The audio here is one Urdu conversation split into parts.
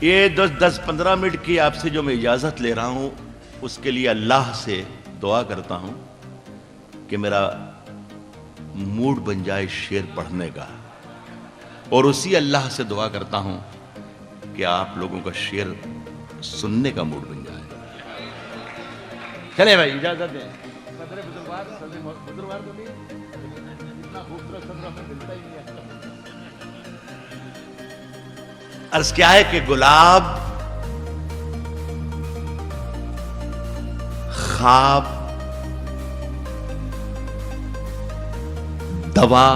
یہ 10-15 منٹ کی آپ سے جو میں اجازت لے رہا ہوں اس کے لیے اللہ سے دعا کرتا ہوں کہ میرا موڈ بن جائے شعر پڑھنے کا، اور اسی اللہ سے دعا کرتا ہوں کہ آپ لوگوں کا شعر سننے کا موڈ بن جائے۔ چلے بھائی اجازت دیں۔ صدر بزرگوار تو نہیں، اتنا خوبصورت صدر ہمیں ملتا ہی نہیں ہے۔ عرض کیا ہے کہ گلاب خواب دوا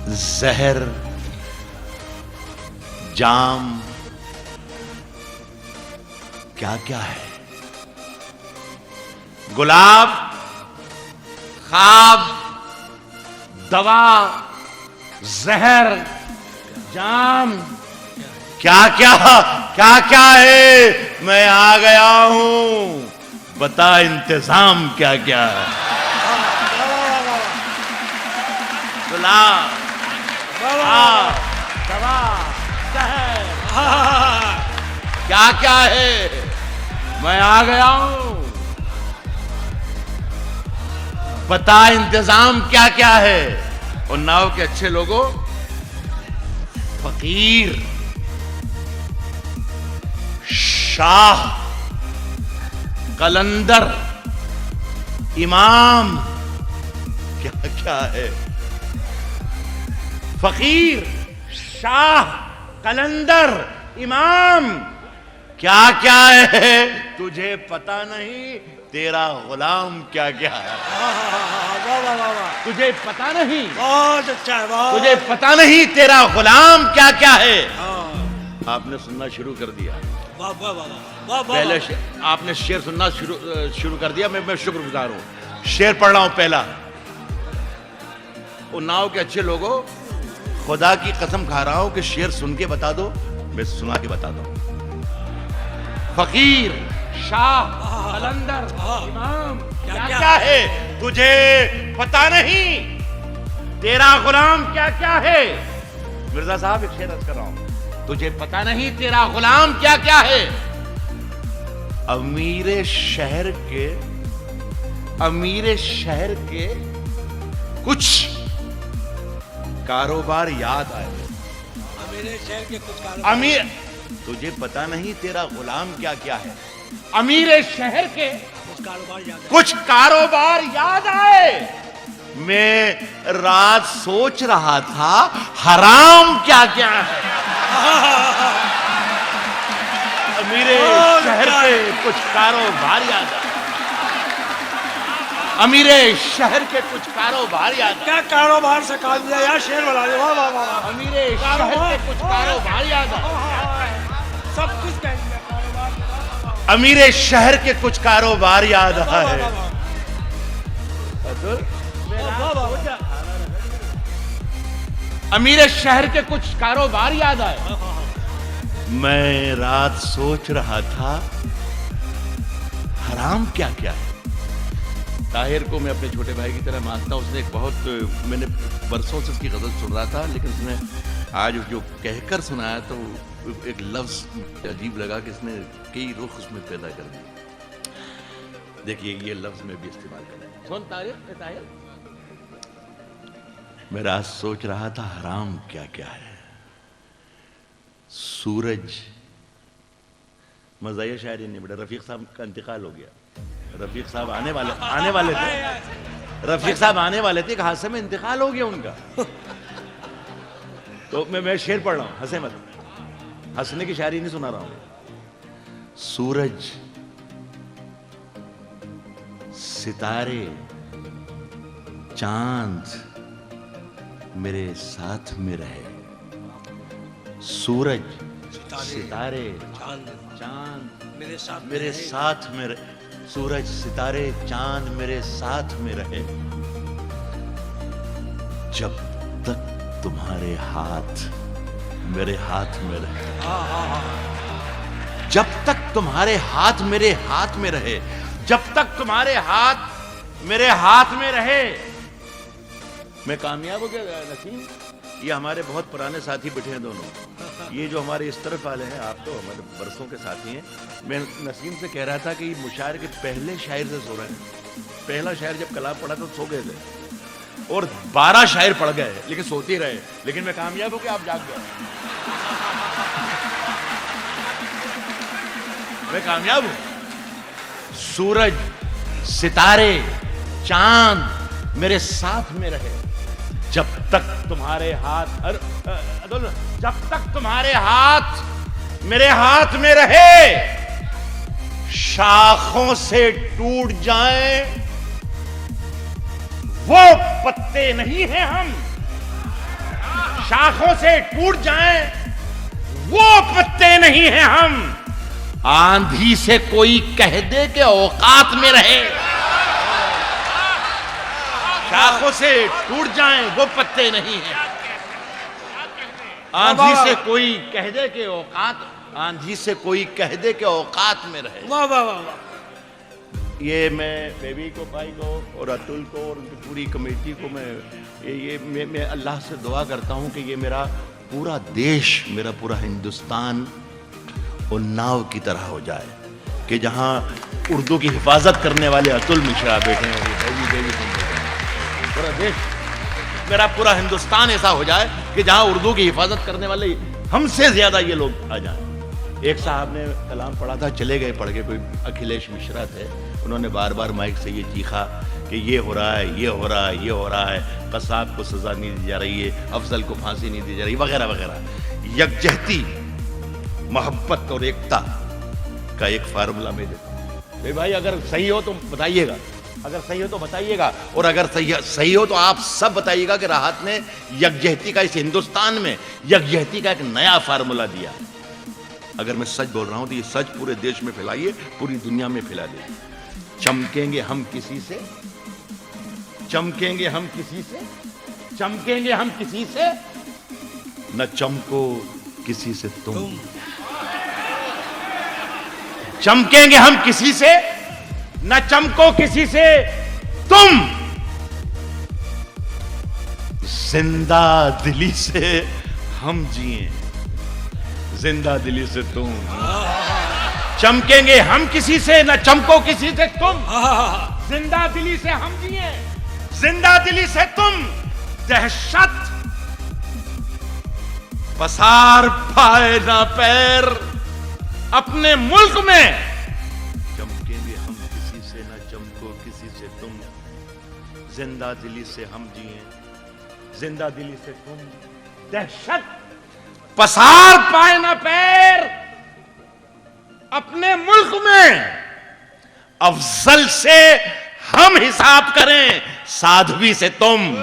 زہر جام کیا کیا ہے؟ گلاب خواب دوا زہر جام کیا کیا کیا کیا ہے؟ میں آ گیا ہوں، بتا انتظام کیا کیا ہے؟ گلاب خواب دوا زہر کیا کیا ہے؟ میں آ گیا ہوں، بتا انتظام کیا کیا ہے؟ اور ناؤ کے اچھے لوگوں، فقیر شاہ قلندر امام کیا کیا ہے؟ فقیر شاہ قلندر امام کیا کیا ہے؟ تجھے پتا نہیں تیرا غلام کیا کیا ہے؟ تجھے پتا نہیں، بہت اچھا ہے، تجھے پتا نہیں تیرا غلام کیا کیا ہے؟ آپ نے سننا شروع کر دیا، پہلے آپ نے شعر سننا شروع کر دیا۔ میں شکر گزار ہوں، شعر پڑھ رہا ہوں پہلا۔ اناؤ کے اچھے لوگوں، خدا کی قسم کھا رہا ہوں کہ شعر سن کے بتا دو، میں سنا کے بتاتا ہوں۔ فقیر شاہ قلندر امام کیا کیا ہے؟ تجھے پتا نہیں تیرا غلام کیا کیا ہے؟ مرزا صاحب ایک شعر عرض کر رہا ہوں، تجھے پتا نہیں تیرا غلام کیا کیا ہے؟ امیر شہر کے کچھ کاروبار یاد آئے۔ میرے شہر کے کچھ امیر، تجھے پتا نہیں تیرا غلام کیا کیا ہے؟ امیر شہر کے کچھ کاروبار یاد آئے۔ میں رات سوچ رہا تھا حرام کیا کیا ہے؟ امیر شہر کے کچھ کاروبار یاد آئے۔ امیر شہر کے کچھ کاروبار یاد آئے۔ کیا کاروبار سے کام دیا یار، شعر بنا دے، واہ واہ واہ۔ امیر شہر کے کچھ کاروبار یاد آئے۔ سب کچھ کہہ دیا کاروبار۔ امیر شہر کے کچھ کاروبار یاد آئے۔ امیر شہر کے کچھ کاروبار یاد آئے۔ میں رات سوچ رہا تھا حرام کیا کیا ہے؟ طاہر کو میں اپنے چھوٹے بھائی کی طرح مانتا ہوں، اس نے ایک بہت، میں نے برسوں سے اس کی غزل سن رہا تھا، لیکن اس نے آج جو کہہ کر سنایا تو ایک لفظ عجیب لگا کہ اس نے کئی رخ اس میں پیدا کر دی۔ دیکھیے یہ لفظ میں بھی استعمال کریں۔ سن طاہر، میں رات سوچ رہا تھا حرام کیا کیا ہے؟ سورج، مزاحیہ شاعری نہیں بیٹا، رفیق صاحب کا انتقال ہو گیا۔ رفیق صاحب آنے والے تھے، رفیق صاحب آنے والے تھے، ایک حادثے میں انتقال ہو گیا ان کا۔ تو میں شعر پڑھ رہا ہوں، ہنسے مت، ہنسنے کی شاعری نہیں سنا رہا ہوں۔ سورج، ستارے، چاند میرے ساتھ میں رہے۔ سورج، ستارے، چاند میرے ساتھ میں رہے۔ سورج، ستارے، چاند میرے ساتھ میں رہے، جب تک تمہارے ہاتھ میرے ہاتھ میں رہے۔ جب تک تمہارے ہاتھ میرے ہاتھ میں رہے، جب تک تمہارے ہاتھ میرے ہاتھ میں رہے۔ میں کامیاب ہو گیا نسیم، یہ ہمارے بہت پرانے ساتھی بیٹھے ہیں دونوں. یہ جو ہمارے اس طرف والے ہیں, آپ تو ہمارے برسوں کے ساتھی ہیں. میں نسیم سے کہہ رہا تھا کہ یہ مشاعر کے پہلے شاعر سے سو رہے ہیں. پہلا شاعر جب کلام پڑھا تو سو گئے تھے, اور 12 شاعر پڑھ گئے لیکن سوتے ہی رہے. لیکن میں کامیاب ہوں کہ آپ جاگ گئے. میں کامیاب ہوں. سورج, ستارے, چاند میرے ساتھ میں رہے جب تک تمہارے ہاتھ جب تک تمہارے ہاتھ میرے ہاتھ میں رہے. شاخوں سے ٹوٹ جائیں وہ پتے نہیں ہیں ہم. شاخوں سے ٹوٹ جائیں وہ پتے نہیں ہیں ہم. آندھی سے کوئی کہہ دے کہ اوقات میں رہے. شاخوں سے ٹوٹ جائیں وہ پتے نہیں ہیں. آندھی سے کوئی کہہ دے کہ آندھی سے کوئی کہہ دے کہ اوقات میں رہے. واہ واہ واہ. یہ میں بیبی کو, بھائی کو, اور اتل کو, اور ان کی پوری کمیٹی کو میں اللہ سے دعا کرتا ہوں کہ یہ میرا پورا دیش, میرا پورا ہندوستان اور ناؤ کی طرح ہو جائے کہ جہاں اردو کی حفاظت کرنے والے اتل مشرا بیٹھے ہیں, پورا دیش, میرا پورا ہندوستان ایسا ہو جائے کہ جہاں اردو کی حفاظت کرنے والے ہم سے زیادہ یہ لوگ آ جائیں. ایک صاحب نے کلام پڑھا تھا, چلے گئے پڑھ کے, کوئی اکھلیش مشرا تھے. انہوں نے بار بار مائک سے یہ چیخا کہ یہ ہو رہا ہے, یہ ہو رہا ہے, یہ ہو رہا ہے, قصاب کو سزا نہیں دی جا رہی ہے, افضل کو پھانسی نہیں دی جا رہی, وغیرہ وغیرہ. یکجہتی, محبت اور ایکتا کا ایک فارمولا میں دیتا ہوں. بھائی اگر صحیح ہو تو بتائیے گا, اگر صحیح ہو تو بتائیے گا, اور اگر صحیح ہو تو آپ سب بتائیے گا کہ راحت نے یکجہتی کا, اس ہندوستان میں یکجہتی کا ایک نیا فارمولا دیا. اگر میں سچ بول رہا ہوں تو یہ سچ پورے دیش میں پھیلائیے, پوری دنیا میں پھیلا دیں. چمکیں گے ہم کسی سے, چمکیں گے ہم کسی سے, چمکیں گے ہم کسی سے, نہ چمکو کسی سے تم. چمکیں گے ہم کسی سے, نہ چمکو کسی سے تم. زندہ دلی سے ہم جئیں, زندہ دلی سے تم. چمکیں گے ہم کسی سے, نہ چمکو کسی سے تم. زندہ دلی سے ہم جئیں, زندہ دلی سے تم. دہشت پسار پائے نہ پیر اپنے ملک میں. چمکیں گے ہم کسی سے, نہ چمکو کسی سے تم. زندہ دلی سے ہم جئیں, زندہ دلی سے تم. دہشت پسار پائے نہ پیر اپنے ملک میں. افضل سے ہم حساب کریں, سادھوی سے تم.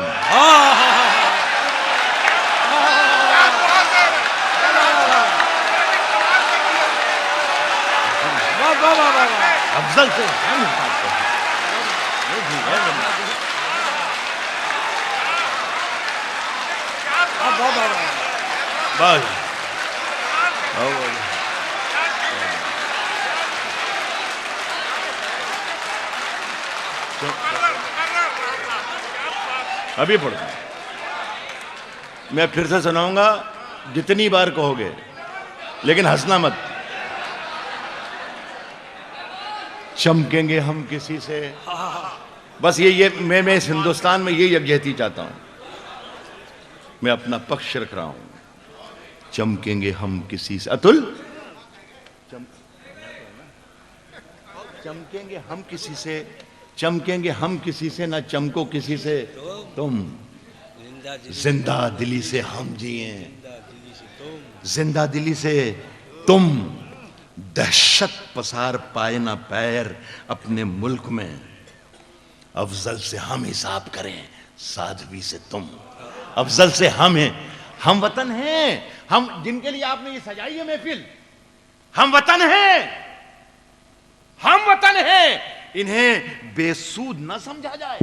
افضل سے ہم حساب کریں. بس ابھی پڑھتا ہوں, میں پھر سے سناؤں گا, جتنی بار کہو گے, لیکن ہنسنا مت. چمکیں گے ہم کسی سے, بس یہ میں اس ہندوستان میں یہ یکجہتی چاہتا ہوں. میں اپنا پکش رکھ رہا ہوں. چمکیں گے ہم کسی سے, اتل, چمکیں گے ہم کسی سے, چمکیں گے ہم کسی سے, نہ چمکو کسی سے تم. زندہ دلی سے ہم جئیں, زندہ دلی سے تم. دہشت پسار پائے نہ پیر اپنے ملک میں. افضل سے ہم حساب کریں, سادھوی سے تم. افضل سے ہم ہیں, ہم وطن ہیں, ہم جن کے لیے آپ نے یہ سجائی ہے محفل, ہم وطن ہیں, ہم وطن ہیں. انہیں بے سود نہ سمجھا جائے.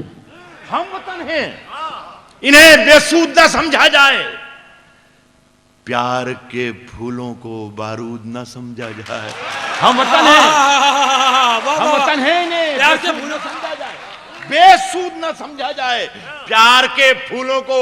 ہم وطن ہیں, انہیں بے سود نہ سمجھا جائے. پیار کے پھولوں کو بارود نہ سمجھا جائے. ہم وطن ہیں, ہم وطن ہیں, انہیں پیار کے پھولوں سمجھا جائے, بے سود نہ سمجھا جائے. پیار کے پھولوں کو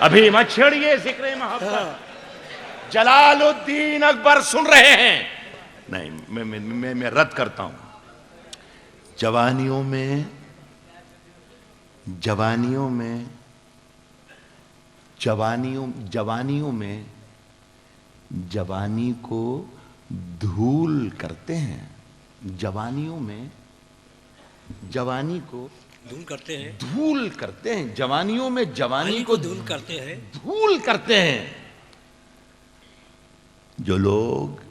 ابھی مت چھیڑیے ذکر محبت. جلال الدین اکبر سن رہے ہیں. نہیں میں رد کرتا ہوں. جوانیوں میں جوانی کو دھول کرتے ہیں. جوانیوں میں جوانی کو دھول کرتے ہیں. دھول کرتے ہیں. جوانیوں میں جوانی کو دھول کرتے ہیں. دھول کرتے ہیں. جو لوگ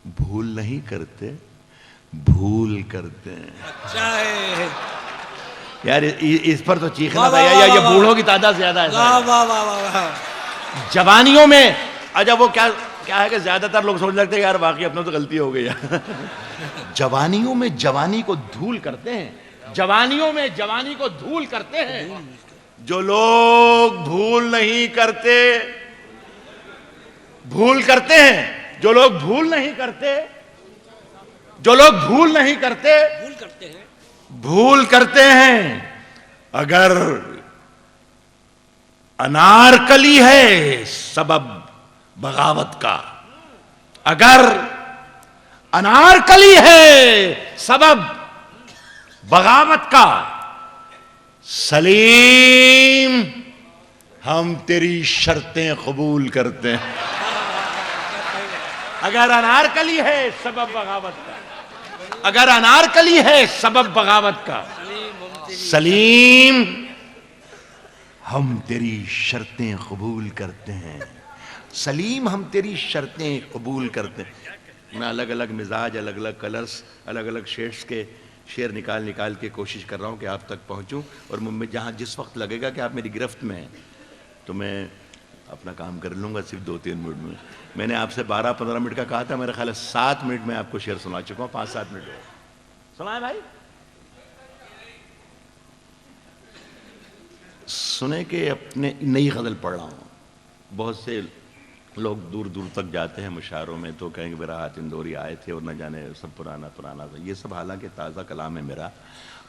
بھول نہیں کرتے بھول کرتے ہیں. اچھا ہے یار اس پر تو چیخنا تھا. یہ بوڑھوں کی تعداد زیادہ ہے. واہ واہ واہ واہ. جوانیوں میں اچھا وہ کیا ہے کہ زیادہ تر لوگ سمجھ لگتے ہیں یار واقعی اپنا تو غلطی ہو گئی. جوانیوں میں جوانی کو دھول کرتے ہیں. جوانیوں میں جوانی کو دھول کرتے ہیں. جو لوگ بھول نہیں کرتے بھول کرتے ہیں. جو لوگ بھول نہیں کرتے جو لوگ بھول نہیں کرتے بھول کرتے ہیں. بھول کرتے ہیں. اگر انارکلی ہے سبب بغاوت کا. اگر انارکلی ہے سبب بغاوت کا. سلیم ہم تیری شرطیں قبول کرتے ہیں. اگر انارکلی ہے سبب بغاوت کا. اگر انارکلی ہے سبب بغاوت کا. سلیم ہم تیری شرطیں قبول کرتے ہیں. سلیم ہم تیری شرطیں قبول کرتے ہیں. میں الگ الگ مزاج الگ الگ کلرز الگ الگ شیڈز کے شعر نکال کے کوشش کر رہا ہوں کہ آپ تک پہنچوں. اور میں جہاں جس وقت لگے گا کہ آپ میری گرفت میں ہیں تو میں اپنا کام کر لوں گا صرف 2-3 منٹ میں. میں نے آپ سے 12-15 منٹ کا کہا تھا. میرے خیال ہے 7 منٹ میں آپ کو شعر سنا چکا ہوں. 5-7 منٹ ہو سنائیں بھائی. سنے کہ اپنے نئی غزل پڑھ رہا ہوں. بہت سے لوگ دور دور تک جاتے ہیں مشاعروں میں تو کہیں گے میرا ہاتھ اندوری آئے تھے اور نہ جانے سب پرانا تھا. یہ سب حالانکہ تازہ کلام ہے میرا.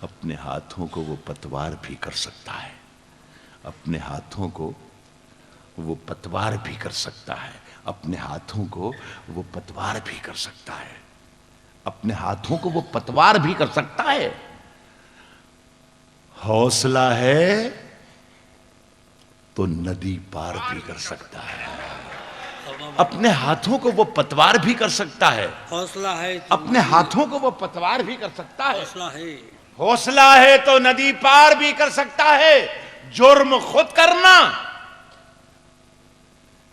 اپنے ہاتھوں کو وہ پتوار بھی کر سکتا ہے. اپنے ہاتھوں کو وہ پتوار بھی کر سکتا ہے. اپنے ہاتھوں کو وہ پتوار بھی کر سکتا ہے. اپنے ہاتھوں کو وہ پتوار بھی کر سکتا ہے. حوصلہ ہے تو ندی پار بھی کر سکتا ہے. اپنے ہاتھوں کو وہ پتوار بھی کر سکتا ہے. حوصلہ ہے اپنے ہاتھوں کو وہ پتوار بھی کر سکتا ہے. حوصلہ ہے. حوصلہ ہے تو ندی پار بھی کر سکتا ہے. جرم خود کرنا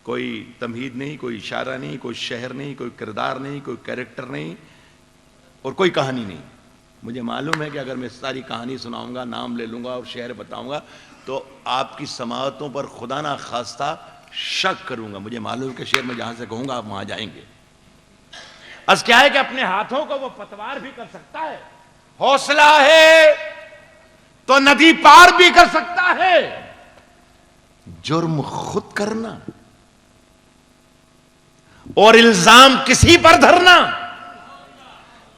کوئی تمہید نہیں, کوئی اشارہ نہیں, کوئی شہر نہیں, کوئی کردار نہیں, کوئی کیریکٹر نہیں اور کوئی کہانی نہیں. مجھے معلوم ہے کہ اگر میں ساری کہانی سناؤں گا, نام لے لوں گا اور شہر بتاؤں گا تو آپ کی سماعتوں پر خدا نہ خواستہ شک کروں گا. مجھے معلوم ہے کہ شعر میں جہاں سے کہوں گا آپ وہاں جائیں گے. از کیا ہے کہ اپنے ہاتھوں کو وہ پتوار بھی کر سکتا ہے. حوصلہ ہے تو ندی پار بھی کر سکتا ہے. جرم خود کرنا اور الزام کسی پر دھرنا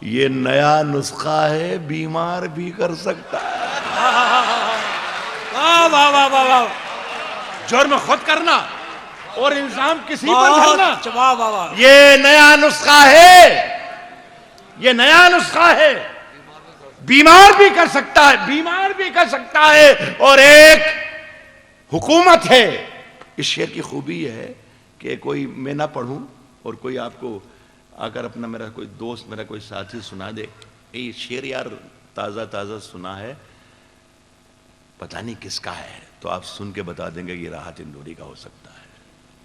یہ نیا نسخہ ہے. بیمار بھی کر سکتا ہے. واہ واہ واہ واہ واہ. جرم خود کرنا اور الزام کسی پر دھرنا واہ واہ واہ. یہ نیا نسخہ ہے. یہ نیا نسخہ ہے. بیمار بھی کر سکتا ہے. بیمار بھی کر سکتا ہے. اور ایک حکومت ہے. اس شعر کی خوبی یہ ہے کہ کوئی میں نہ پڑھوں اور کوئی آپ کو آ کر اپنا میرا کوئی دوست میرا کوئی ساتھی سنا دے یہ شعر یار تازہ سنا ہے پتہ نہیں کس کا ہے تو آپ سن کے بتا دیں گے یہ راحت اندوری کا ہو سکتا ہے.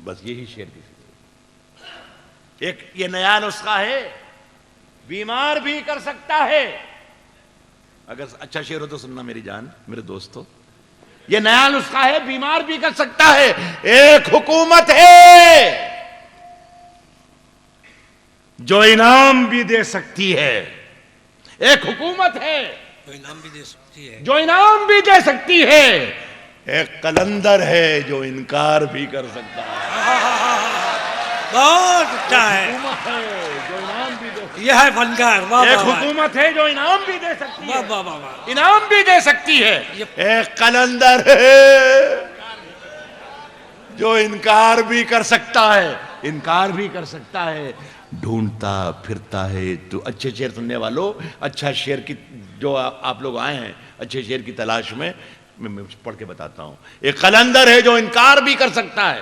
بس یہی شعر کی ایک یہ نیا نسخہ ہے. بیمار بھی کر سکتا ہے. اگر اچھا شعر ہو تو سننا میری جان میرے دوستو. یہ نیا نسخہ ہے. بیمار بھی کر سکتا ہے. ایک حکومت ہے جو انعام بھی دے سکتی ہے. ایک حکومت ہے جو انعام بھی دے سکتی ہے. جو انعام بھی دے سکتی ہے. ایک قلندر ہے جو انکار بھی کر سکتا ہے. بہت اچھا ہے. حکومت ہے جو انعام بھی دے سکتی ہے. یہ ہے فنکار. واہ ایک واہ واہ. حکومت ہے جو انعام بھی دے سکتی واہ ہے. واہ واہ واہ. انعام بھی دے سکتی ہے. ایک قلندر ہے جو انکار بھی کر سکتا ہے، انکار بھی کر سکتا ہے. ڈھونڈتا پھرتا ہے تو اچھے شعر سننے والوں، اچھا شعر کی جو آپ لوگ آئے ہیں اچھے شعر کی تلاش میں پڑھ کے بتاتا ہوں. ایک قلندر ہے جو انکار بھی کر سکتا ہے.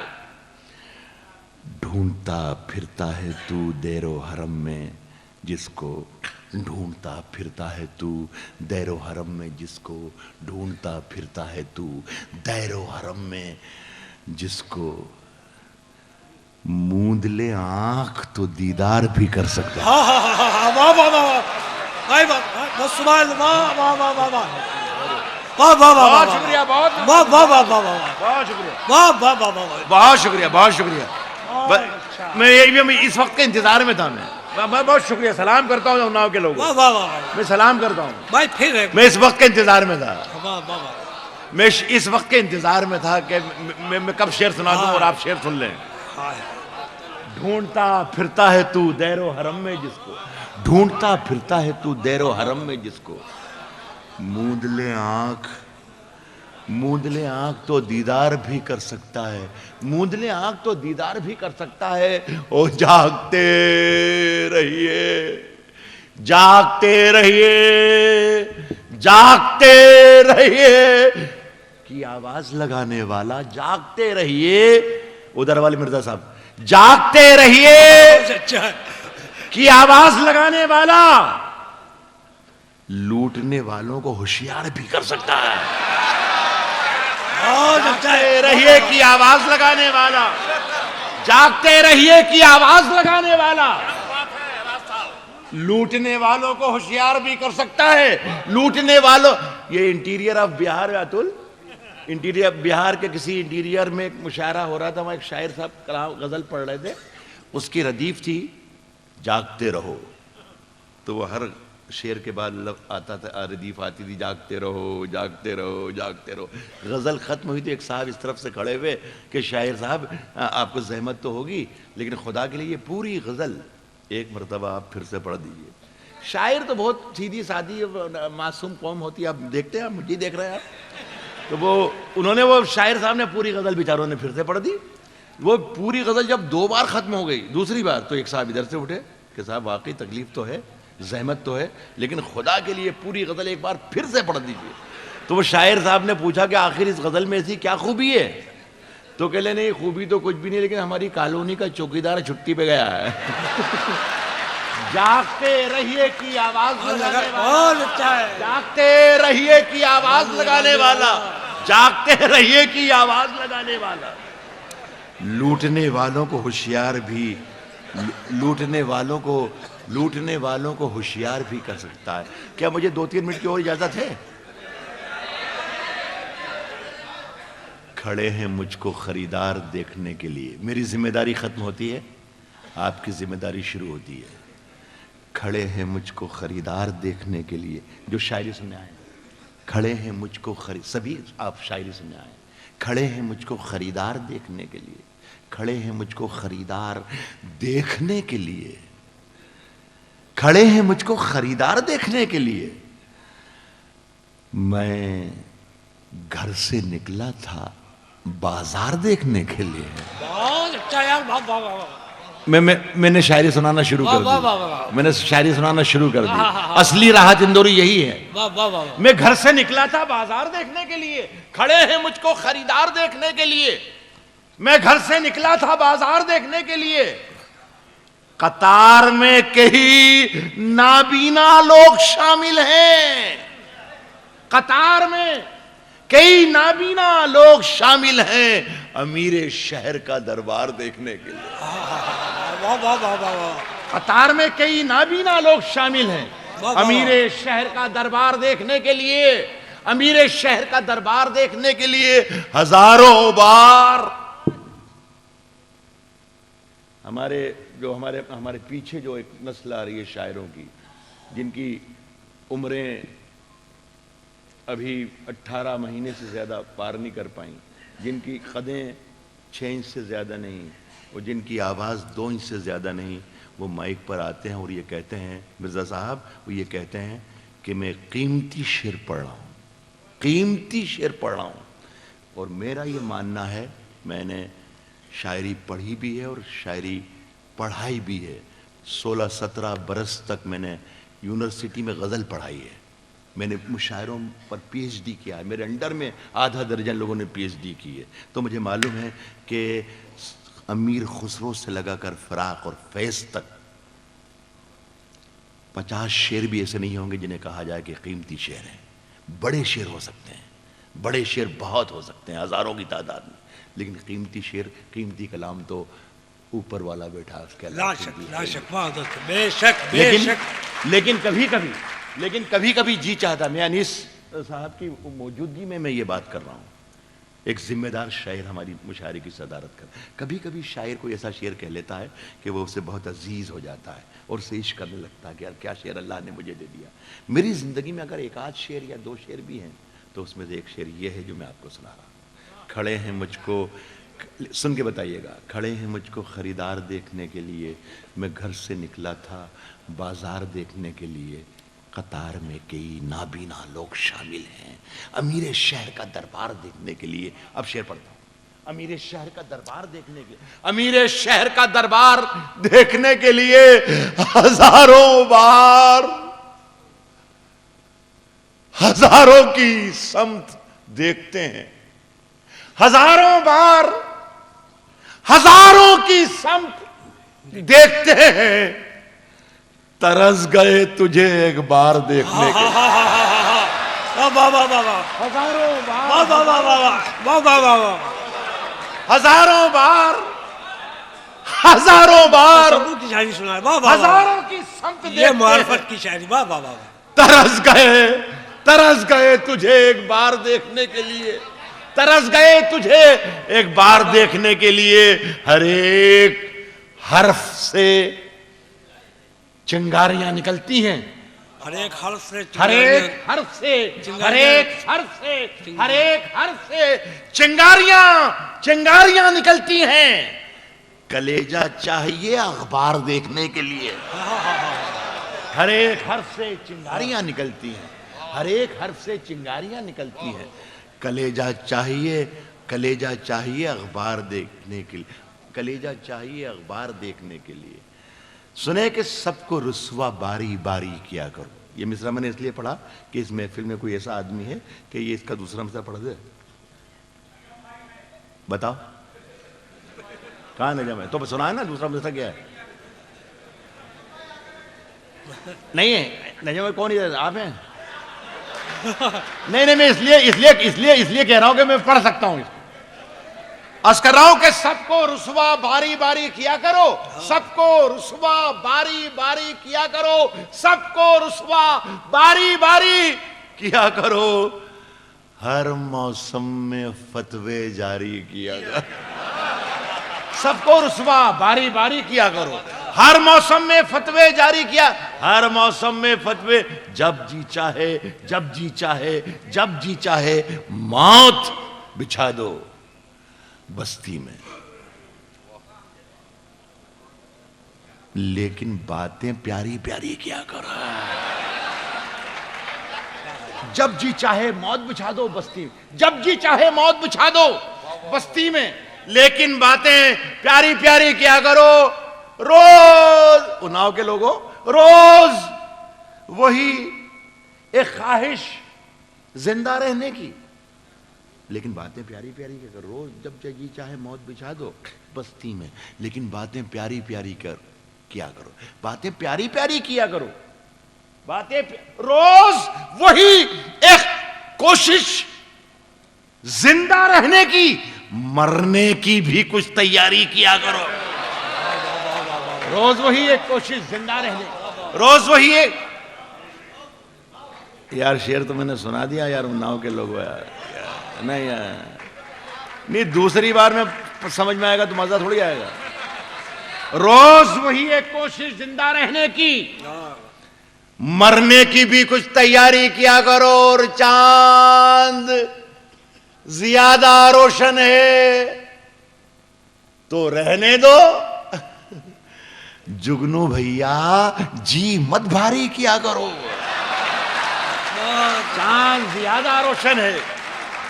ڈھونڈتا پھرتا ہے تو دیر و حرم میں جس کو، ڈھونڈتا پھرتا ہے تو دیر و حرم میں جس کو، ڈھونڈتا پھرتا ہے تو دیر و حرم میں جس کو، موند لے آنکھ تو دیدار بھی کر سکتا ہے. واہ واہ واہ بھائی، سبحان اللہ، واہ واہ واہ واہ واہ واہ واہ، بہت شکریہ، بہت واہ واہ واہ واہ واہ، بہت شکریہ، واہ واہ واہ واہ، بہت شکریہ، بہت شکریہ. میں یہی بھی اس وقت کے انتظار میں تھا. میں بہت شکریہ، سلام کرتا ہوں اناؤ کے لوگوں، واہ واہ واہ میں سلام کرتا ہوں. بھائی پھر میں اس وقت کے انتظار میں تھا، واہ واہ واہ، میں اس وقت کے انتظار میں تھا کہ میں کب شعر سنا دوں اور آپ شعر سن لیں. ڈھونڈتا پھرتا ہے تو دیر و حرم میں جس کو، ڈھونڈتا پھرتا ہے تو دیر و حرم میں جس کو، موند لے آنکھ، موند لے آنکھ تو دیدار بھی کر سکتا ہے، موند لے آنکھ تو دیدار بھی کر سکتا ہے. او جاگتے رہیے، جاگتے رہیے، جاگتے رہیے کی آواز لگانے والا، جاگتے رہیے. ادھر والے مرزا صاحب، جاگتے رہیے کی آواز لگانے والا لوٹنے والوں کو ہوشیار بھی کر سکتا ہے. جاگتے رہیے کی آواز لگانے والا، جاگتے رہیے کی آواز لگانے والا لوٹنے والوں کو ہوشیار بھی کر سکتا ہے. لوٹنے والوں، یہ انٹیریئر آف بہار ہے اتل، انٹیریئر بہار کے کسی انٹیریئر میں ایک مشاعرہ ہو رہا تھا، وہاں ایک شاعر صاحب کلام غزل پڑھ رہے تھے، اس کی ردیف تھی جاگتے رہو. تو وہ ہر شعر کے بعد آتا تھا، ردیف آتی تھی جاگتے رہو، جاگتے رہو، جاگتے رہو. غزل ختم ہوئی تو ایک صاحب اس طرف سے کھڑے ہوئے کہ شاعر صاحب آپ کو زحمت تو ہوگی لیکن خدا کے لیے یہ پوری غزل ایک مرتبہ آپ پھر سے پڑھ دیجئے. شاعر تو بہت سیدھی سادی معصوم قوم ہوتی ہے، آپ دیکھتے ہیں، آپ مجھے دیکھ رہے ہیں آپ. تو انہوں نے وہ شاعر صاحب نے پوری غزل بیچاروں نے پھر سے پڑھ دی. وہ پوری غزل جب 2 بار ختم ہو گئی، دوسری بار تو ایک صاحب ادھر سے اٹھے کہ صاحب واقعی تکلیف تو ہے، زحمت تو ہے، لیکن خدا کے لیے پوری غزل ایک بار پھر سے پڑھ دیجئے. تو وہ شاعر صاحب نے پوچھا کہ آخر اس غزل میں ایسی کیا خوبی ہے؟ تو کہہ لے نہیں خوبی تو کچھ بھی نہیں، لیکن ہماری کالونی کا چوکیدار چھٹی پہ گیا ہے. جاگتے رہیے کی آواز لگانے والا، جاگتے رہیے کی آواز لگانے والا، جاگتے رہیے کی آواز لگانے والا لوٹنے والوں کو ہوشیار بھی، لوٹنے والوں کو ہوشیار بھی کر سکتا ہے. کیا مجھے 2-3 منٹ کی اور اجازت ہے؟ کھڑے ہیں مجھ کو خریدار دیکھنے کے لیے. میری ذمہ داری ختم ہوتی ہے، آپ کی ذمہ داری شروع ہوتی ہے. کھڑے ہیں مجھ کو خریدار دیکھنے کے لیے. جو شاعری سننے آئے کھڑے ہیں مجھ کو سبھی آپ شاعری سننے آئے. کھڑے ہیں مجھ کو خریدار دیکھنے کے لیے، کھڑے ہیں مجھ کو خریدار دیکھنے کے لیے، کھڑے ہیں مجھ کو خریدار دیکھنے کے لیے. میں گھر سے نکلا تھا بازار دیکھنے کے لیے. بہت اچھا یار، واہ واہ واہ، میں نے شاعری سنانا شروع کر دی، میں نے شاعری سنانا شروع کر دی. اصلی راحت اندوری یہی ہے. میں گھر سے نکلا تھا بازار دیکھنے کے لیے، کھڑے ہیں مجھ کو خریدار دیکھنے کے لیے. میں گھر سے نکلا تھا بازار دیکھنے کے لیے. قطار میں کئی نابینا لوگ شامل ہیں، قطار میں کئی نابینا لوگ شامل ہیں امیر شہر کا دربار دیکھنے کے لیے. قطار میں کئی نابینا لوگ شامل ہیں امیر شہر کا دربار دیکھنے کے لیے، امیر شہر کا دربار دیکھنے کے لیے. ہزاروں بار ہمارے پیچھے جو ایک نسل آ رہی ہے شاعروں کی، جن کی عمریں ابھی 18 مہینے سے زیادہ پار نہیں کر پائیں، جن کی قدیں 6 انچ سے زیادہ نہیں اور جن کی آواز 2 انچ سے زیادہ نہیں، وہ مائک پر آتے ہیں اور یہ کہتے ہیں، مرزا صاحب وہ یہ کہتے ہیں کہ میں قیمتی شعر پڑھ رہا ہوں، قیمتی شعر پڑھ رہا ہوں. اور میرا یہ ماننا ہے، میں نے شاعری پڑھی بھی ہے اور شاعری پڑھائی بھی ہے. 16-17 برس تک میں نے یونیورسٹی میں غزل پڑھائی ہے. میں نے مشاعروں پر پی ایچ ڈی کیا ہے. میرے انڈر میں آدھا درجن لوگوں نے پی ایچ ڈی کی ہے. تو مجھے معلوم ہے کہ امیر خسرو سے لگا کر فراق اور فیض تک 50 شعر بھی ایسے نہیں ہوں گے جنہیں کہا جائے کہ قیمتی شعر ہیں. بڑے شعر ہو سکتے ہیں, بڑے شعر بہت ہو سکتے ہیں, ہزاروں کی تعداد میں, لیکن قیمتی شعر, قیمتی کلام تو اوپر والا بیٹھا اس کے لا شک لا شک بے شک بے شک. لیکن کبھی کبھی جی چاہتا, میں انیس صاحب کی موجودگی میں یہ بات کر رہا ہوں, ایک ذمہ دار شاعر ہماری مشاعرے کی صدارت کر, کبھی کبھی شاعر کوئی ایسا شعر کہہ لیتا ہے کہ وہ اسے بہت عزیز ہو جاتا ہے اور اسے عشق کرنے لگتا ہے کہ یار کیا شعر اللہ نے مجھے دے دیا. میری زندگی میں اگر ایک آدھ شعر یا 2 شعر بھی ہیں تو اس میں سے ایک شعر یہ ہے جو میں آپ کو سنا رہا ہوں. کھڑے ہیں مجھ کو, سن کے بتائیے گا, کھڑے ہیں مجھ کو خریدار دیکھنے کے لیے, میں گھر سے نکلا تھا بازار دیکھنے کے لیے, قطار میں کئی نابینا لوگ شامل ہیں امیر شہر کا دربار دیکھنے کے لیے. اب شعر پڑھتا ہوں. امیر شہر کا دربار دیکھنے کے لیے, امیر شہر کا دربار دیکھنے کے لیے ہزاروں بار, ہزاروں کی سمت دیکھتے ہیں, ہزاروں بار ہزاروں کی سمت دیکھتے ہیں, ترس گئے تجھے ایک بار دیکھنے کے لیے. ہزاروں بار, ہزاروں بار, ہزاروں بار کی شاعری سنا, ہزاروں کی سمت یہ دیکھتے معرفت کی شاعری. واہ واہ واہ. ترس گئے تجھے ایک بار دیکھنے کے لیے, ترس گئے تجھے ایک بار دیکھنے کے لیے, ہر ایک حرف سے چنگاریاں نکلتی ہیں, ہر ایک حرف سے, ہر ایک حرف سے, ہر ایک حرف سے, ہر ایک حرف سے چنگاریاں نکلتی ہیں. کلیجہ چاہیے اخبار دیکھنے کے لیے, ہر ایک حرف سے چنگاریاں نکلتی ہیں, ہر ایک حرف سے چنگاریاں نکلتی ہیں. کلیجہ چاہیے اخبار دیکھنے کے لیے, کلیجہ چاہیے اخبار دیکھنے کے لیے. سنے کہ سب کو رسوا باری باری کیا کرو. یہ مصرع میں نے اس لیے پڑھا کہ اس محفل میں کوئی ایسا آدمی ہے کہ یہ اس کا دوسرا مصرع پڑھ دے. بتاؤ کہاں نجم ہے؟ تو سنا ہے نا دوسرا مصرع کیا ہے؟ نہیں ہے نجم میں, کون ہے؟ آپ ہیں؟ نہیں میں اس لیے کہہ رہا ہوں کہ میں پڑھ سکتا ہوں. عرض کر رہا ہوں کہ سب کو رسوا باری باری کیا کرو, سب کو رسوا باری باری کیا کرو, سب کو رسوا باری باری کیا کرو, ہر موسم میں فتوے جاری کیا کرو. سب کو رسوا باری باری کیا کرو, ہر موسم میں فتوے جاری کیا, ہر موسم میں فتوے, جب جی چاہے جب جی چاہے جب جی چاہے موت بچھا دو بستی میں, لیکن باتیں پیاری پیاری کیا کرو. جب جی چاہے موت بچھا دو بستی میں, جب جی چاہے موت بچھا دو بستی میں, لیکن باتیں پیاری پیاری کیا کرو. روز اناؤ کے لوگوں, روز وہی ایک خواہش زندہ رہنے کی, لیکن باتیں پیاری پیاری کیا کرو. روز جب جی چاہے موت بچھا دو بستی میں, لیکن باتیں پیاری پیاری کیا کرو, باتیں پیاری پیاری کیا کرو. باتیں روز وہی ایک کوشش زندہ رہنے کی, مرنے کی بھی کچھ تیاری کیا کرو. روز وہی ایک کوشش زندہ رہنے, روز وہی ایک. یار شعر تو میں نے سنا دیا یار اناؤ کے لوگوں یار. نہیں دوسری بار میں سمجھ میں آئے گا تو مزہ تھوڑی آئے گا. روز وہی ایک کوشش زندہ رہنے کی, مرنے کی بھی کچھ تیاری کیا کرو. اور چاند زیادہ روشن ہے تو رہنے دو, جگنو بھیا جی مت بھاری کیا کرو. چاند زیادہ روشن ہے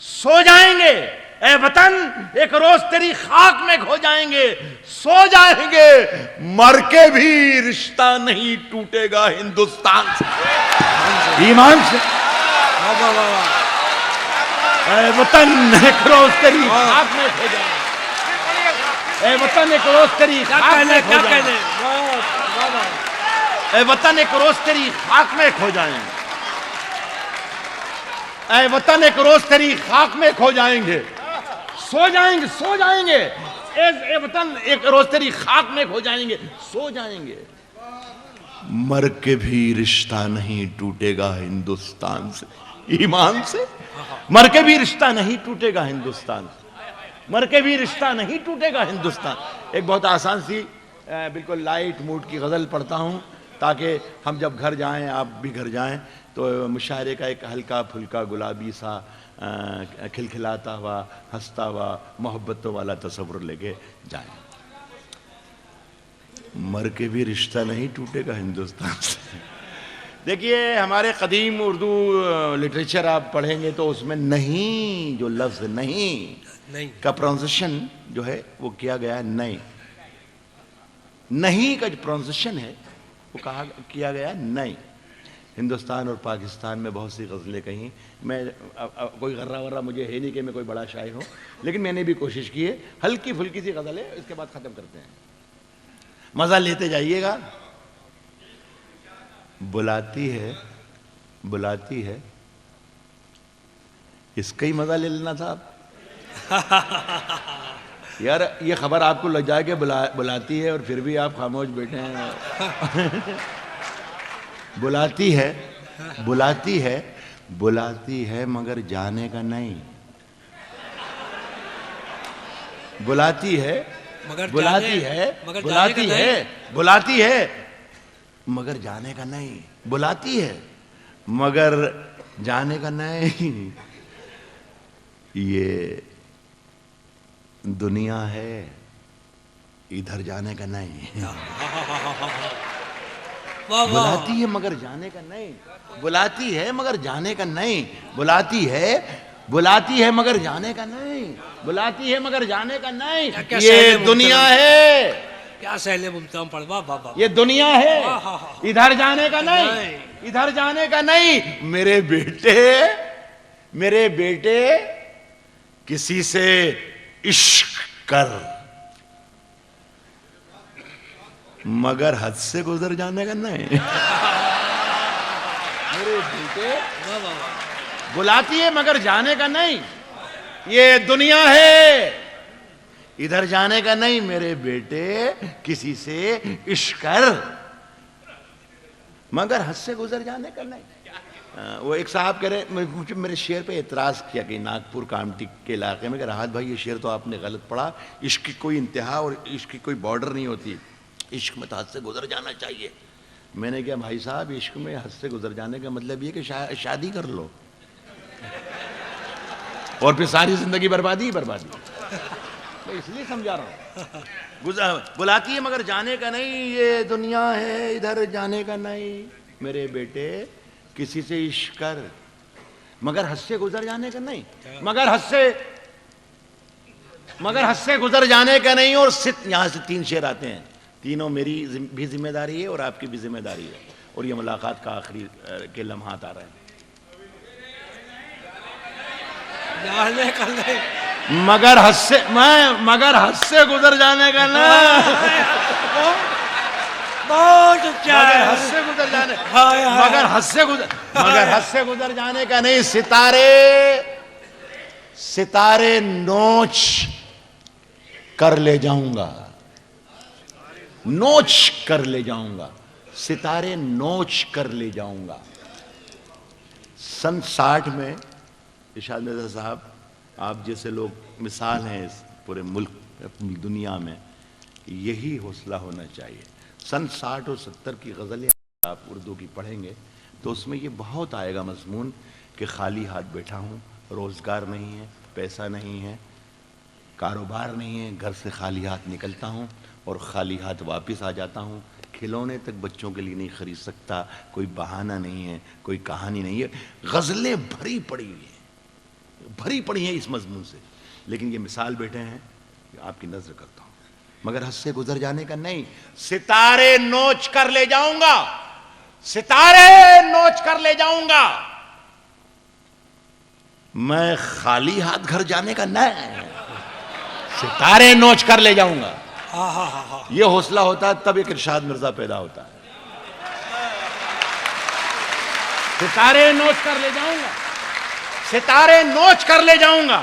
سو جائیں گے اے وطن ایک روز تیری خاک میں کھو جائیں گے, سو جائیں گے مر کے بھی رشتہ نہیں ٹوٹے گا ہندوستان سے. ایمان سے اے وطن ایک روز تیری خاک میں کھو جائیں گے, اے وطن ایک روز تیری خاک میں کھو جائیں گے, اے وطن ایک روز تیری خاک میں کھو جائیں گے, اے وطن ایک روز تیری خاک میں کھو جائیں گے, سو جائیں گے, سو جائیں گے, اے وطن ایک روز تیری خاک میں کھو جائیں گے, سو جائیں گے مر کے بھی رشتہ نہیں ٹوٹے گا ہندوستان سے. ایمان سے مر کے بھی رشتہ نہیں ٹوٹے گا ہندوستان سے, مر کے بھی رشتہ نہیں ٹوٹے گا ہندوستان. ایک بہت آسان سی بالکل لائٹ موڈ کی غزل پڑھتا ہوں تاکہ ہم جب گھر جائیں, آپ بھی گھر جائیں تو مشاعرے کا ایک ہلکا پھلکا گلابی سا کھلکھلاتا ہوا ہنستا ہوا محبتوں والا تصور لے کے جائیں. مر کے بھی رشتہ نہیں ٹوٹے گا ہندوستان سے. دیکھیے ہمارے قدیم اردو لٹریچر آپ پڑھیں گے تو اس میں نہیں جو لفظ نہیں کا پروننسیشن جو ہے وہ کیا گیا ہے نہیں. نہیں کا جو پروننسیشن ہے وہ کیا گیا ہے نہیں. ہندوستان اور پاکستان میں بہت سی غزلیں کہیں, میں کوئی غرہ ورہ مجھے ہے نہیں کہ میں کوئی بڑا شاعر ہوں, لیکن میں نے بھی کوشش کی ہے. ہلکی پھلکی سی غزل ہے, اس کے بعد ختم کرتے ہیں, مزہ لیتے جائیے گا. بلاتی ہے اس کا ہی مزہ لے لینا تھا آپ. یار یہ خبر آپ کو لگ جائے کہ بلاتی ہے اور پھر بھی آپ خاموش بیٹھے ہیں. بلاتی ہے مگر جانے کا نہیں. بلاتی ہے مگر جانے کا نہیں. بلاتی ہے مگر جانے کا نہیں. یہ دنیا ہے ادھر جانے کا نہیں. بلاتی ہے مگر جانے کا نہیں. بلاتی ہے مگر جانے کا نہیں. بلاتی ہے مگر جانے کا نہیں. بلاتی ہے مگر جانے کا نہیں. یہ دنیا ہے, کیا سہلے ممتام پڑھ, واہ واہ واہ, یہ دنیا ہے ادھر جانے کا نہیں, ادھر جانے کا نہیں. میرے بیٹے کسی سے عشق کر مگر حد سے گزر جانے کا نہیں. میرے بیٹے بلاتی ہے مگر جانے کا نہیں. یہ دنیا ہے ادھر جانے کا نہیں. میرے بیٹے کسی سے عشق کر مگر حد سے گزر جانے کا نہیں. وہ ایک صاحب کہہ رہے میرے شعر پہ اعتراض کیا کہ ناگپور کامٹی کے علاقے میں کہ راحت بھائی یہ شعر تو آپ نے غلط پڑھا, عشق کی کوئی انتہا اور عشق کی کوئی بارڈر نہیں ہوتی, عشق میں تو حد سے گزر جانا چاہیے. میں نے کہا بھائی صاحب عشق میں حد سے گزر جانے کا مطلب یہ کہ شادی کر لو اور پھر ساری زندگی بربادی. میں اس لیے سمجھا رہا ہوں. بلاتی ہے مگر جانے کا نہیں. یہ دنیا ہے ادھر جانے کا نہیں. میرے بیٹے کسی سے عشق کر مگر حد سے گزر جانے کا نہیں. مگر حد سے گزر جانے کا نہیں. اور یہاں سے 3 شعر آتے ہیں, تینوں میری بھی ذمہ داری ہے اور آپ کی بھی ذمہ داری ہے, اور یہ ملاقات کا آخری کے لمحات آ رہے ہیں. مگر حد سے گزر جانے کا نہیں. مگر حد سے گزر جانے کا نہیں. ستارے نوچ کر لے جاؤں گا. ستارے نوچ کر لے جاؤں گا. سن 60 میں ارشاد مرزا صاحب آپ جیسے لوگ مثال ہیں اس پورے ملک اپنی دنیا میں, یہی حوصلہ ہونا چاہیے. سن 60 اور 70 کی غزلیں آپ اردو کی پڑھیں گے تو اس میں یہ بہت آئے گا مضمون کہ خالی ہاتھ بیٹھا ہوں, روزگار نہیں ہے, پیسہ نہیں ہے, کاروبار نہیں ہے, گھر سے خالی ہاتھ نکلتا ہوں اور خالی ہاتھ واپس آ جاتا ہوں. کھلونے تک بچوں کے لیے نہیں خرید سکتا, کوئی بہانہ نہیں ہے, کوئی کہانی نہیں ہے. غزلیں بھری پڑی ہوئی ہیں. بھری پڑی ہیں اس مضمون سے، لیکن یہ مثال بیٹے ہیں کہ آپ کی نظر کرتا ہوں، مگر حد سے گزر جانے کا نہیں. ستارے نوچ کر لے جاؤں گا، ستارے نوچ کر لے جاؤں گا، میں خالی ہاتھ گھر جانے کا نہیں، ستارے نوچ کر لے جاؤں گا. یہ حوصلہ ہوتا ہے تب ایک ارشاد مرزا پیدا ہوتا ہے. ستارے نوچ کر لے جاؤں گا، ستارے نوچ کر لے جاؤں گا،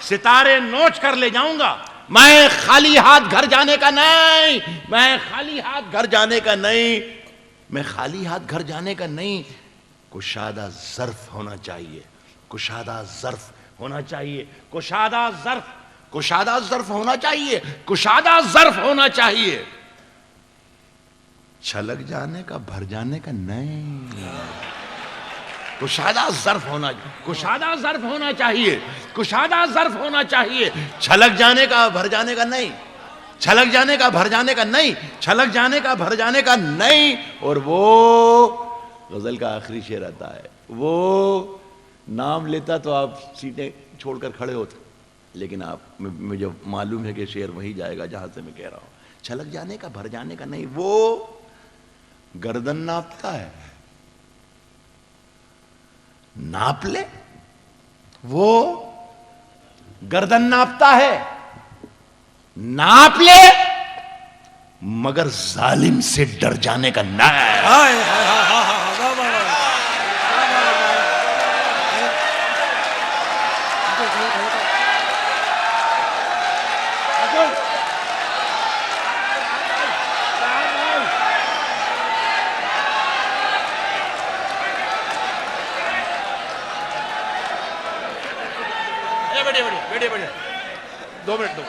ستارے نوچ کر لے جاؤں گا، میں خالی ہاتھ گھر جانے کا نہیں، میں خالی ہاتھ گھر جانے کا نہیں، میں خالی ہاتھ گھر جانے کا نہیں. کشادہ ظرف ہونا چاہیے، کشادہ ظرف ہونا چاہیے، کشادہ ظرف، کشادہ ظرف ہونا چاہیے، کشادہ ظرف ہونا چاہیے. چھلک جانے کا بھر جانے کا نہیں، کشادہ ظرف ہونا، کشادہ ظرف ہونا چاہیے، کشادہ ظرف ہونا چاہیے. چھلک جانے کا بھر جانے کا نہیں، چھلک جانے کا بھر جانے کا نہیں، چھلک جانے کا بھر جانے کا نہیں. اور وہ غزل کا آخری شعر آتا ہے، وہ نام لیتا تو آپ سیٹیں چھوڑ کر کھڑے ہوتے، لیکن آپ مجھے معلوم ہے کہ شعر وہی جائے گا جہاں سے میں کہہ رہا ہوں. چھلک جانے کا بھر جانے کا نہیں. وہ گردن ناپتا ہے، ناپ لے، وہ گردن ناپتا ہے، ناپ لے، مگر ظالم سے ڈر جانے کا نہیں. بیٹھے 2 منٹ دو.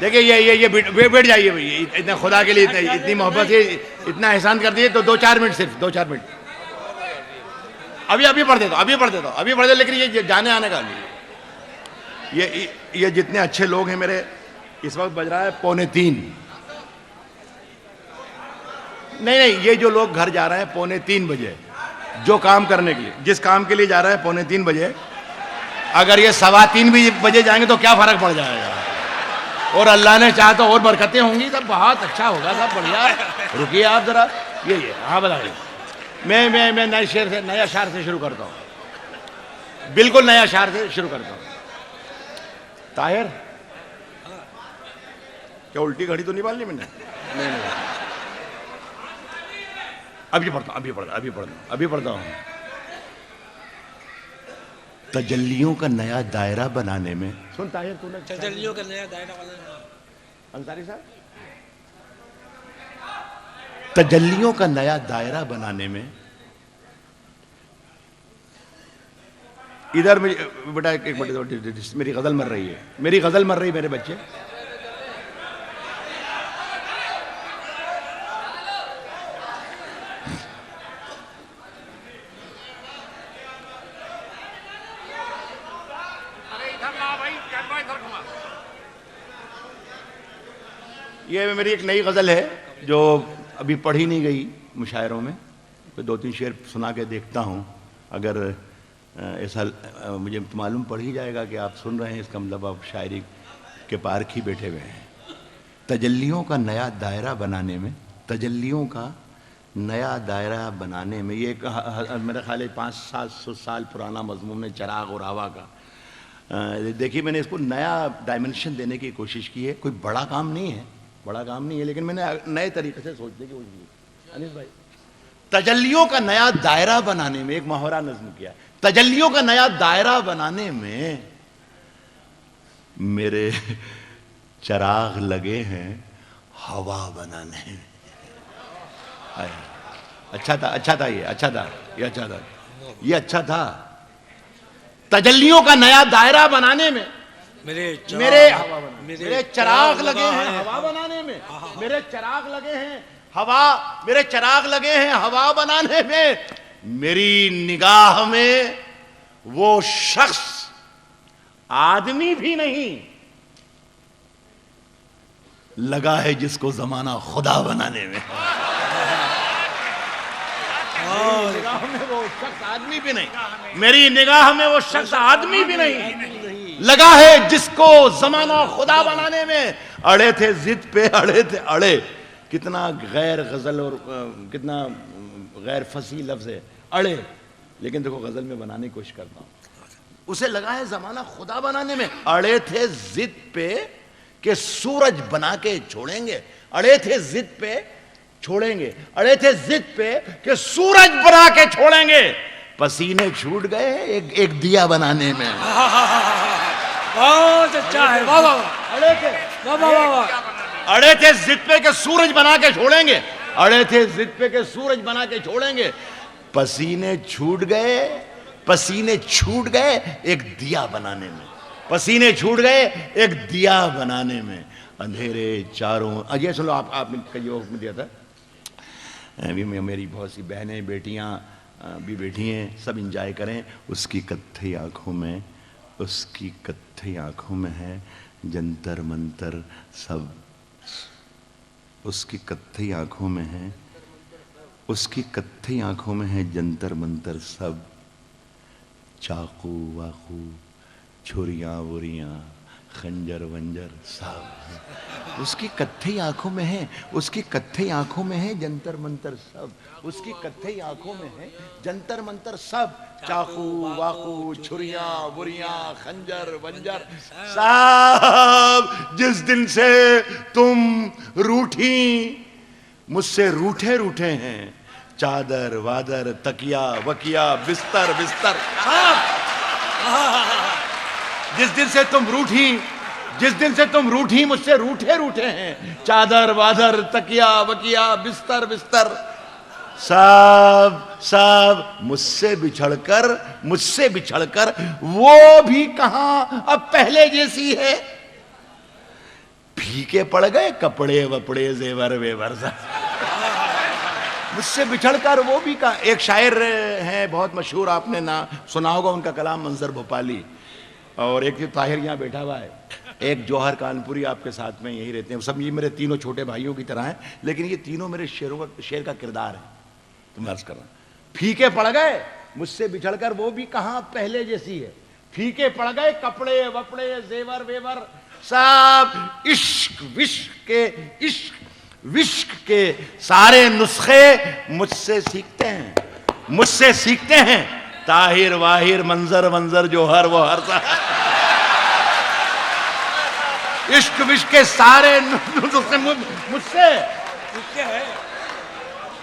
دیکھیں یہ بیٹھ جائیے بھائی، اتنا خدا کے لیے اتنی محبت ہے، اتنا احسان کر دیے تو 2-4 منٹ، صرف 2-4 منٹ. ابھی پڑھ دیتا ہوں، ابھی پڑھ دے، لیکن یہ جانے آنے کا نہیں. یہ جتنے اچھے لوگ ہیں میرے، اس وقت بج رہا ہے 2:45. نہیں، یہ جو لوگ گھر جا رہے ہیں 2:45 بجے، جو کام کرنے کے لیے، جس کام کے لیے جا رہے ہیں 2:45 بجے، اگر یہ 3:15 بجے جائیں گے تو کیا فرق پڑ جائے گا؟ اور اللہ نے چاہا تو اور برکتیں ہوں گی، سب بہت اچھا ہوگا، سب بڑھیا. رکیے آپ ذرا، یہ ہاں بتائیے. میں نئے شعر سے، نیا اشعار سے شروع کرتا ہوں، بالکل نیا اشعار سے شروع کرتا ہوں. طاہر، کیا الٹی گھڑی تو نہیں ڈالی میں نے؟ نہیں. ابھی پڑھتا ہوں. تجلیوں کا نیا دائرہ بنانے میں، سن طاہر، تو نے تجلیوں کا نیا دائرہ بنانا، انصاری صاحب، تجلیوں کا نیا دائرہ بنانے میں، ادھر بیٹا ایک منٹ، میری غزل مر رہی ہے، میرے بچے. یہ میری ایک نئی غزل ہے جو ابھی پڑھی نہیں گئی مشاعروں میں، کوئی 2-3 شعر سنا کے دیکھتا ہوں. اگر ایسا مجھے معلوم پڑ ہی جائے گا کہ آپ سن رہے ہیں، اس کا مطلب آپ شاعری کے پارک ہی بیٹھے ہوئے ہیں. تجلیوں کا نیا دائرہ بنانے میں، تجلیوں کا نیا دائرہ بنانے میں، یہ میرا خیال ہے 500-700 سال پرانا مضمون ہے، چراغ اور ہوا کا. دیکھیے میں نے اس کو نیا ڈائمنشن دینے کی کوشش کی ہے. کوئی بڑا کام نہیں ہے، لیکن میں نے نئے طریقے سے سوچنے کی کوشش کی. انیس بھائی، تجلیوں کا نیا دائرہ بنانے میں ایک محاورہ نظم کیا. تجلیوں کا نیا دائرہ بنانے میں میرے چراغ لگے ہیں ہوا بنانے میں. اچھا تھا یہ اچھا تھا. تجلیوں کا نیا دائرہ بنانے میں میرے چراغ لگے ہیں ہوا بنانے میں، میرے چراغ لگے ہیں ہوا میرے چراغ لگے ہیں ہوا بنانے میں، میری نگاہ میں وہ شخص آدمی بھی نہیں لگا ہے جس کو زمانہ خدا بنانے میں. میری نگاہ میں وہ شخص آدمی بھی نہیں، میری نگاہ میں وہ شخص آدمی بھی نہیں لگا ہے جس کو زمانہ خدا بنانے میں. اڑے تھے ضد پہ، اڑے تھے اڑے. کتنا غیر غزل اور کتنا غیر فصیح لفظ ہے اڑے، لیکن دیکھو غزل میں بنانے کی کوشش کرتا ہوں. اسے لگا ہے زمانہ خدا بنانے میں. اڑے تھے ضد پہ کہ سورج بنا کے چھوڑیں گے، اڑے تھے ضد پہ چھوڑیں گے، اڑے تھے ضد پہ کہ سورج بنا کے چھوڑیں گے. پسینے چھوٹ گئے ایک دیا بنانے میں. بہت اچھا ہے. واہ واہ اڑے تھے واہ واہ واہ. اڑے تھے ضد پہ کہ سورج بنا کے چھوڑیں گے، اڑے تھے ضد پہ کہ سورج بنا کے چھوڑیں گے. پسینے چھوٹ گئے، پسینے چھوٹ گئے ایک دیا بنانے میں، پسینے چھوٹ گئے ایک دیا بنانے میں. اندھیرے چاروں. یہ سن لو، آپ نے یہ حکم دیا تھا. ابھی میری بہت سی بہنیں بیٹیاں بھی بیٹھی ہیں، سب انجوائے کریں. اس کی کتھئی آنکھوں میں، اس کی کتھئی آنکھوں میں ہے جنتر منتر سب. اس کی کتھئی آنکھوں میں ہے، اس کی کتھئی آنکھوں میں ہے جنتر منتر سب. چاقو واقو چھریاں وریاں خنجر ونجر سب اس کی کتھئی آنکھوں میں ہے، اس کی کتھئی آنکھوں میں ہے جنتر منتر سب. اس کی کتھئی آنکھوں میں ہے جنتر منتر سب. چاقو واقو چھریاں وریاں خنجر ونجر سب. جس دن سے تم روٹھی مجھ سے روٹھے روٹھے ہیں، چادر وادر تکیا وکیا بستر بستر سب. جس دن سے تم روٹھی، جس دن سے تم روٹھی مجھ سے روٹھے روٹھے ہیں، چادر وادر تکیا وکیا بستر بستر سب سب. مجھ سے بچھڑ کر وہ بھی کہاں اب پہلے جیسی ہے. پھیکے پڑ گئے کپڑے وپڑے زیور ویور سب. مجھ سے بچھڑ کر وہ بھی کہاں. ایک شاعر ہیں بہت مشہور، آپ نے نہ سنا ہوگا ان کا کلام، منظر بھوپالی. اور ایک طاہر یہاں بیٹھا ہوا ہے، ایک جوہر کانپوری آپ کے ساتھ میں یہی رہتے ہیں. سب یہ میرے تینوں چھوٹے بھائیوں کی طرح ہیں، لیکن یہ تینوں میرے شعر کا کردار ہے. تو میں عرض کر رہا ہوں، پھیکے پڑ گئے مجھ سے بچھڑ کر وہ بھی کہاں پہلے جیسی ہے. پھیکے پڑ گئے کپڑے وپڑے زیور ویور سب. عشق وشق کے سارے نسخے مجھ سے سیکھتے ہیں، مجھ سے سیکھتے ہیں. طاہر واہر منظر جوہر وہ ہر سا. عشق وشق کے سارے نسخے مجھ سے،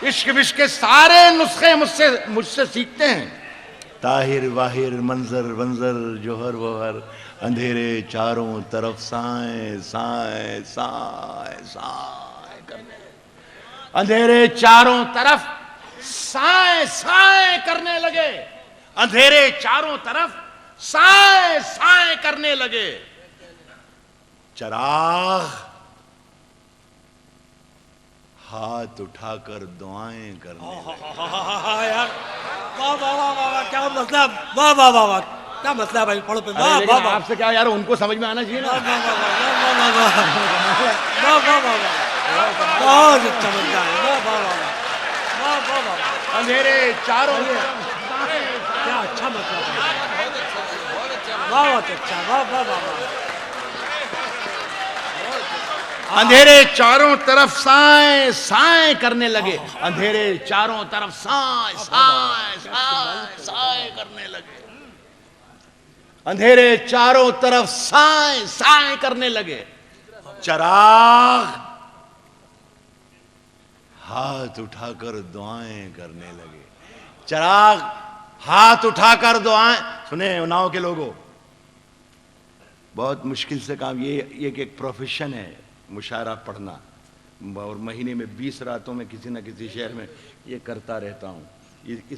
عشق وشق کے سارے نسخے مجھ سے سیکھتے ہیں. طاہر واہر منظر جوہر وہ ہر. اندھیرے چاروں طرف سائیں سائیں سائیں سائیں کرنے، اندھیرے چاروں طرف سائیں سائیں کرنے لگے. اندھیرے چاروں طرف سائیں سائیں کرنے لگے. چراغ ہاتھ اٹھا کر دعائیں کرنے لگے. یار واہ واہ واہ واہ. کیا مطلب، واہ واہ واہ واہ. کیا مطلب ہے پڑھو پہ. واہ واہ واہ. آپ سے کیا یار، ان کو سمجھ میں آنا چاہیے نا. بہت اچھا مطلب ہے. واہ واہ واہ واہ واہ. اندھیرے چاروں کیا اچھا مطلب ہے. بہت اچھا. واہ واہ واہ. اندھیرے چاروں طرف سائیں سائیں کرنے لگے. اندھیرے چاروں طرف سائیں سائیں سائیں سائیں کرنے لگے. اندھیرے چاروں طرف سائیں سائیں کرنے لگے. چراغ ہاتھ اٹھا کر دعائیں کرنے لگے. چراغ ہاتھ اٹھا کر دعائیں. سنیں اناؤ کے لوگوں، بہت مشکل سے کام. یہ ایک پروفیشن ہے مشاعرہ پڑھنا، اور مہینے میں 20 راتوں میں کسی نہ کسی شہر میں یہ کرتا رہتا ہوں.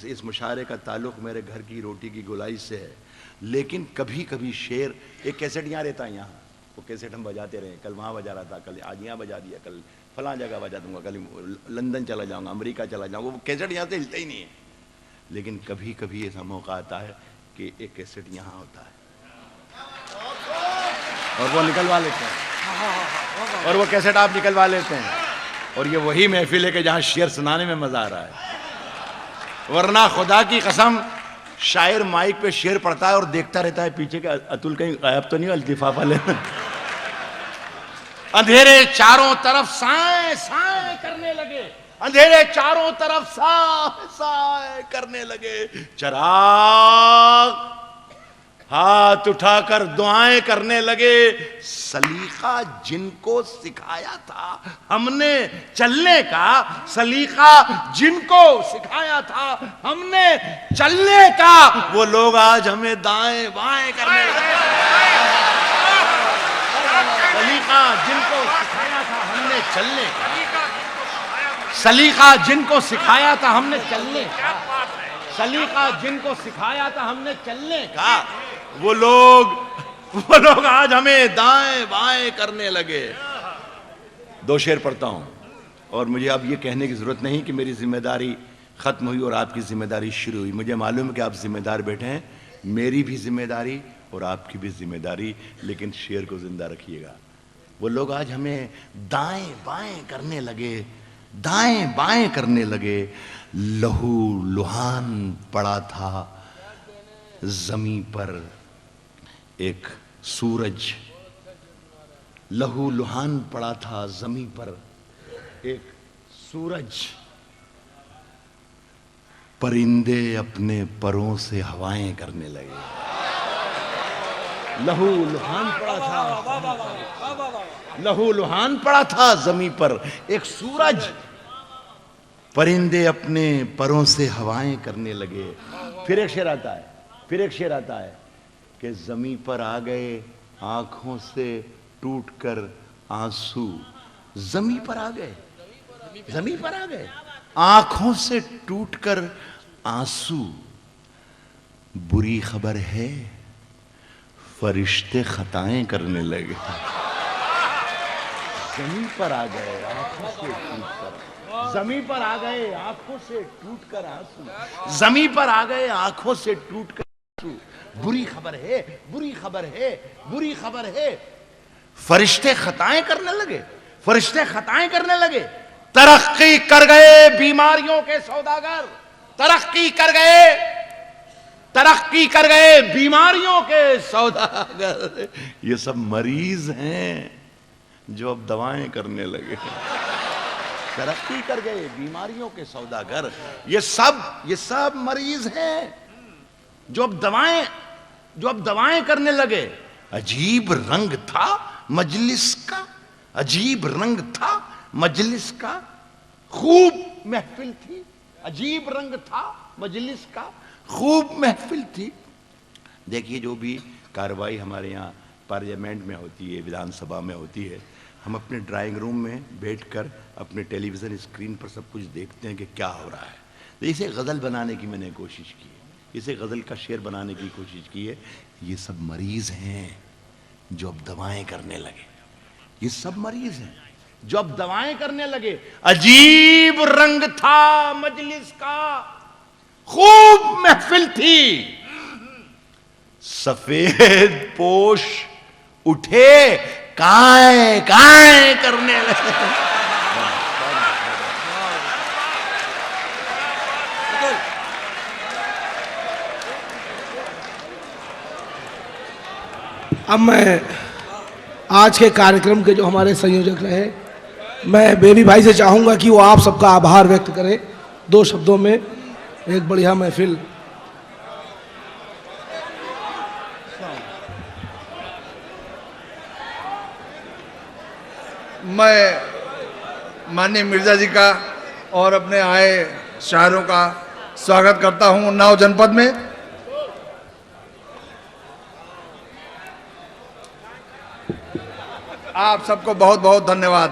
اس مشاعرے کا تعلق میرے گھر کی روٹی کی گولائی سے ہے. لیکن کبھی کبھی شعر، ایک کیسٹ یہاں رہتا ہے، یہاں وہ کیسٹ ہم بجاتے رہے, کل وہاں بجا رہا تھا, کل آج یہاں بجا دیا, کل فلاں جگہ بجا دوں گا, کل لندن چلا جاؤں گا, امریکہ چلا جاؤں گا. وہ کیسٹ یہاں سے ہلتا ہی نہیں ہے. لیکن کبھی کبھی ایسا موقع آتا ہے کہ ایک کیسٹ یہاں ہوتا ہے اور وہ نکلوا لیتے ہیں, اور وہ کیسٹ آپ نکلوا لیتے ہیں, اور یہ وہی محفل ہے کہ جہاں شعر سنانے میں مزہ آ رہا ہے. ورنہ خدا کی قسم شاعر مائک پہ شعر پڑھتا ہے اور دیکھتا رہتا ہے پیچھے کہ اتل کہیں غائب تو نہیں, الطفافہ لینا. اندھیرے چاروں طرف سائیں سائیں کرنے لگے, اندھیرے چاروں طرف سائیں سائیں کرنے لگے. چراغ ہاتھ اٹھا کر دعائیں کرنے لگے. سلیقہ جن کو سکھایا تھا ہم نے چلنے کا, سلیقہ جن کو سکھایا تھا ہم نے چلنے کا, وہ لوگ آج ہمیں دائیں بائیں کرنے لگے. سلیقہ جن کو سکھایا تھا ہم نے چلنے کا, سلیقہ جن کو سکھایا تھا ہم نے چلنے کا, سلیقہ جن کو سکھایا تھا ہم نے چلنے کا, وہ لوگ آج ہمیں دائیں بائیں کرنے لگے. دو شعر پڑھتا ہوں, اور مجھے اب یہ کہنے کی ضرورت نہیں کہ میری ذمہ داری ختم ہوئی اور آپ کی ذمہ داری شروع ہوئی. مجھے معلوم ہے کہ آپ ذمہ دار بیٹھے ہیں, میری بھی ذمہ داری اور آپ کی بھی ذمہ داری, لیکن شعر کو زندہ رکھیے گا. وہ لوگ آج ہمیں دائیں بائیں کرنے لگے, دائیں بائیں کرنے لگے. لہو لہان پڑا تھا زمیں پر ایک سورج, لہو لہان پڑا تھا زمیں پر ایک سورج, پرندے اپنے پروں سے ہوائیں کرنے لگے. لہو لہان پڑا تھا, لہو لہان پڑا تھا زمیں پر ایک سورج, پرندے اپنے پروں سے ہوائیں کرنے لگے. پھر ایک شعر آتا ہے, پھر ایک شعر آتا ہے کہ زمیں پر آ گئے آنکھوں سے ٹوٹ کر آنسو. زمیں پر آ گئے, زمیں پر آ گئے آنکھوں سے ٹوٹ کر آنسو. بری خبر ہے فرشتے خطائیں کرنے لگے. زمیں پر آ گئے آنکھوں سے ٹوٹ کر, زمیں پر آ گئے آنکھوں سے ٹوٹ کر آنسو, زمیں پر آ گئے آنکھوں سے ٹوٹ کر آنسو. بری خبر ہے, بری خبر ہے, بری خبر ہے, فرشتے خطائیں کرنے لگے, فرشتے خطائیں کرنے لگے. ترقی کر گئے بیماریوں کے سوداگر, ترقی کر گئے, ترقی کر گئے بیماریوں کے سوداگر. یہ سب مریض ہیں جو اب دوائیں کرنے لگے. ترقی کر گئے بیماریوں کے سوداگر, یہ سب مریض ہیں جو اب دوائیں کرنے لگے. عجیب رنگ تھا مجلس کا, عجیب رنگ تھا مجلس کا, خوب محفل تھی. عجیب رنگ تھا مجلس کا, خوب محفل تھی. دیکھیے جو بھی کارروائی ہمارے یہاں پارلیمنٹ میں ہوتی ہے, ویدھان سبھا میں ہوتی ہے, ہم اپنے ڈرائنگ روم میں بیٹھ کر اپنے ٹیلی ویژن اسکرین پر سب کچھ دیکھتے ہیں کہ کیا ہو رہا ہے. اسے غزل بنانے کی میں نے کوشش کی, اسے غزل کا شعر بنانے کی کوشش کی ہے. یہ سب مریض ہیں جو اب دوائیں کرنے لگے, یہ سب مریض ہیں جو اب دوائیں کرنے لگے. عجیب رنگ تھا مجلس کا, خوب محفل تھی, سفید پوش اٹھے کائیں کائیں کرنے لگے. اب میں آج کے کارکرم کے جو ہمارے سنیوجک رہے, میں بیبی بھائی سے چاہوں گا کہ وہ آپ سب کا آبھار ویکت کرے دو شبدوں میں. ایک بڑھیا محفل. میں مانیہ مرزا جی کا اور اپنے آئے شاعروں کا سواگت کرتا ہوں اناؤ جنپد میں. آپ سب کو بہت بہت دھنیہ واد.